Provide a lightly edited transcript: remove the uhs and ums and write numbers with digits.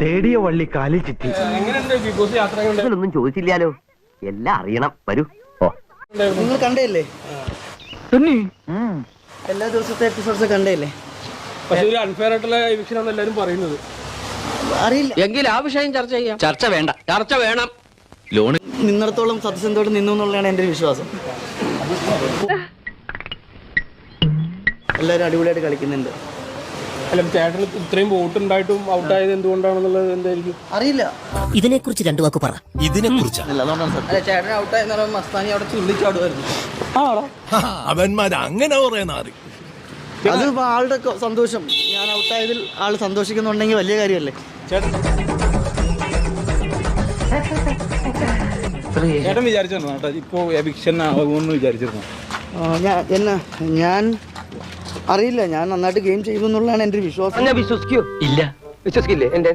തേടിയ വള്ളി കാലിൽ ചുറ്റി. ഒന്നും ചോദിച്ചില്ലാലോ, എല്ലാം അറിയണം. വരൂ. ഓ, നിങ്ങൾ കണ്ടല്ലേ എല്ലാ ദിവസത്തെ എപ്പിസോഡ്സ് കണ്ടല്ലേ? പക്ഷെ ഒരു അൺഫെയർ ആയിട്ടുള്ള എവിക്ഷൻ ആണ് എല്ലാരും പറയുന്നത്. അറിയില്ല എങ്കിൽ ആ വിഷയം ചർച്ച ചെയ്യാം. ചർച്ച വേണ്ട, ചർച്ച വേണം. ലോൺ നിന്നിടത്തോളം സത്യസന്ധോട് നിന്നു എന്നുള്ളതാണ് എൻ്റെ വിശ്വാസം. എല്ലാവരും അടിപൊളിയായിട്ട് കളിക്കുന്നുണ്ട്. അല്ല, ചേട്ടന് ഇത്രയും വോട്ട് ഉണ്ടായിട്ടും ഔട്ടായത് എന്തുകൊണ്ടാണെന്നുള്ളത് എന്തായിരിക്കും അറിയില്ല. ഇതിനെ കുറിച്ച് രണ്ടു വാക്ക് പറ. ഇതിനെ കുറിച്ചാണ് ചേട്ടൻ ഔട്ടായെന്ന് മസ്താനി അവിടെ ചുള്ളിച്ചാടുമായിരുന്നു. അവന്മാര് അങ്ങനെ പറയുന്ന അത് ആളുടെ സന്തോഷം. ഞാൻ ഔട്ടായതിൽ ആൾ സന്തോഷിക്കുന്നുണ്ടെങ്കിൽ വലിയ കാര്യമല്ലേ? ചേട്ടൻ വിചാരിച്ചിരുന്നു കേട്ടോ ഇപ്പോ എവിക്ഷൻ ആകുമെന്ന് വിചാരിച്ചിരുന്നു? ഞാൻ അറിയില്ല. ഞാൻ നന്നായിട്ട് ഗെയിം ചെയ്യുമെന്നുള്ളതാണ് എൻ്റെ വിശ്വാസം. വിശ്വസിക്കോ? ഇല്ല, വിശ്വസിക്കില്ലേ? എന്റെ